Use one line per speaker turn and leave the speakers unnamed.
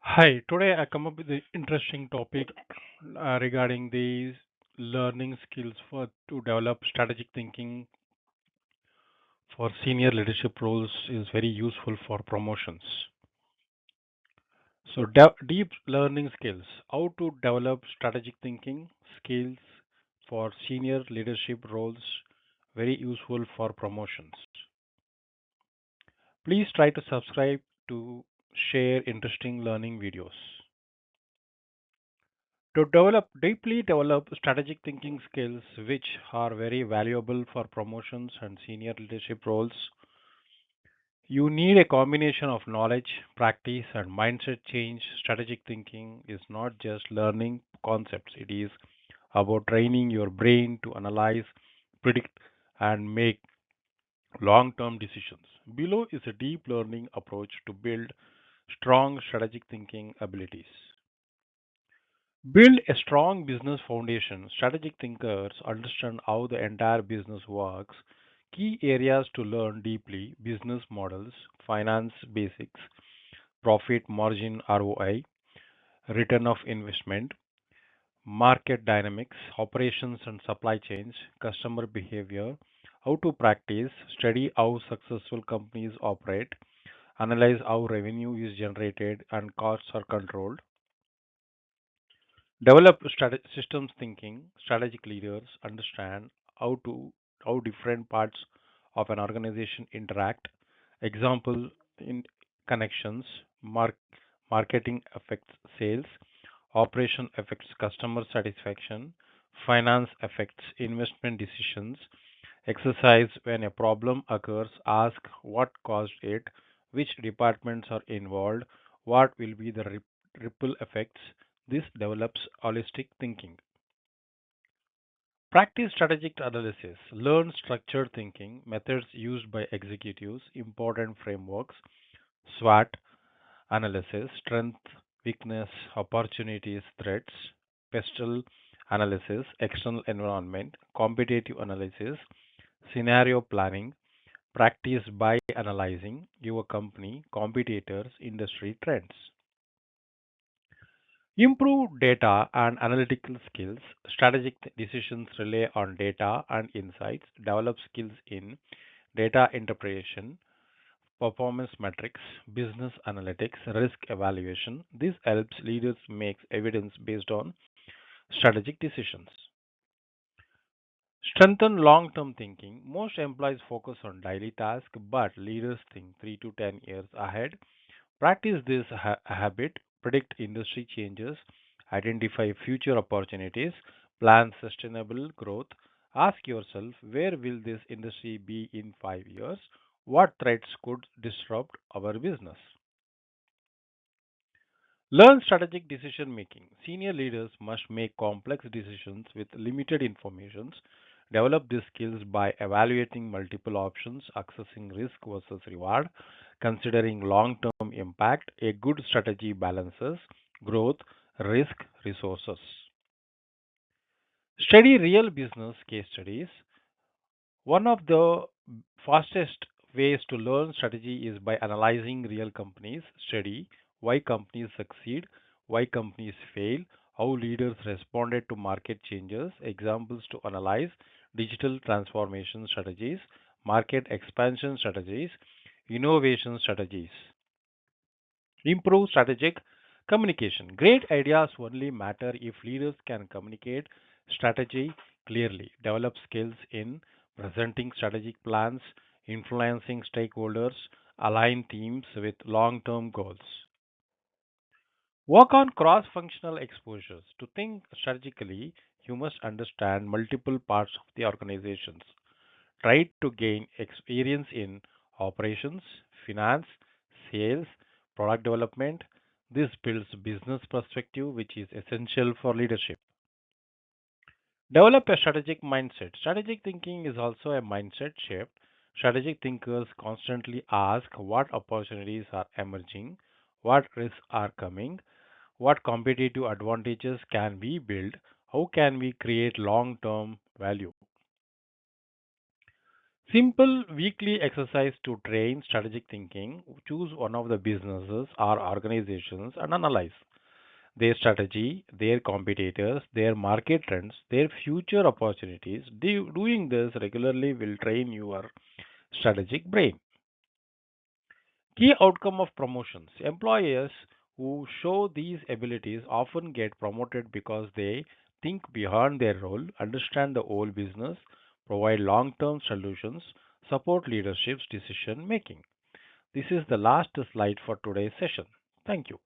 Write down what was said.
Hi, today I come up with an interesting topic regarding the learning skills for to develop strategic thinking for senior leadership roles is very useful for promotions. So, deep learning skills, how to develop strategic thinking skills for senior leadership roles, very useful for promotions. Please try to subscribe to share interesting learning videos. To deeply develop strategic thinking skills, which are very valuable for promotions and senior leadership roles, you need a combination of knowledge, practice, and mindset change. Strategic thinking is not just learning concepts, it is about training your brain to analyze, predict, and make long term decisions. Below is a deep learning approach to build strong strategic thinking abilities. Build a strong business foundation. Strategic thinkers understand how the entire business works. Key areas to learn deeply: business models, finance basics, profit margin ROI, return of investment, market dynamics, operations and supply chains, customer behavior, how to practice, study how successful companies operate, analyze how revenue is generated and costs are controlled. Develop systems thinking. Strategic leaders understand how to how different parts of an organization interact. Example in connections, marketing affects sales, operation affects customer satisfaction, finance affects investment decisions. Exercise: when a problem occurs, ask what caused it, which departments are involved, what will be the ripple effects. This develops holistic thinking. Practice strategic analysis. Learn structured thinking methods used by executives, important frameworks, SWOT analysis, strength, weakness, opportunities, threats, pestle analysis, external environment, competitive analysis, scenario planning. Practice by analyzing your company, competitors, industry trends. Improve data and analytical skills. Strategic decisions rely on data and insights. Develop skills in data interpretation, performance metrics, business analytics, risk evaluation. This helps leaders make evidence based on strategic decisions. Strengthen long term thinking. Most employees focus on daily tasks, but leaders think 3 to 10 years ahead. Practice this habit, predict industry changes, identify future opportunities, plan sustainable growth. Ask yourself, where will this industry be in 5 years? What threats could disrupt our business? Learn strategic decision making. Senior leaders must make complex decisions with limited information. Develop these skills by evaluating multiple options, assessing risk versus reward, considering long term impact. A good strategy balances growth, risk, resources. Study real business case studies. One of the fastest ways to learn strategy is by analyzing real companies. Study why companies succeed, why companies fail, how leaders responded to market changes. Examples to analyze: digital transformation strategies, market expansion strategies, innovation strategies. Improve strategic communication. Great ideas only matter if leaders can communicate strategy clearly. Develop skills in presenting strategic plans, influencing stakeholders, align teams with long term goals. Work on cross functional exposures. To think strategically, you must understand multiple parts of the organizations. Try to gain experience in operations, finance, sales, product development. This builds business perspective, which is essential for leadership. Develop a strategic mindset. Strategic thinking is also a mindset shift. Strategic thinkers constantly ask what opportunities are emerging, what risks are coming, what competitive advantages can we build, how can we create long term value. Simple weekly exercise to train strategic thinking. Choose one of the businesses or organizations and analyze their strategy, their competitors, their market trends, their future opportunities. Doing this regularly will train your strategic brain. Key outcome of promotions. Employers who show these abilities often get promoted because they think beyond their role, understand the whole business, provide long term solutions, support leadership's decision making. This is the last slide for today's session. Thank you.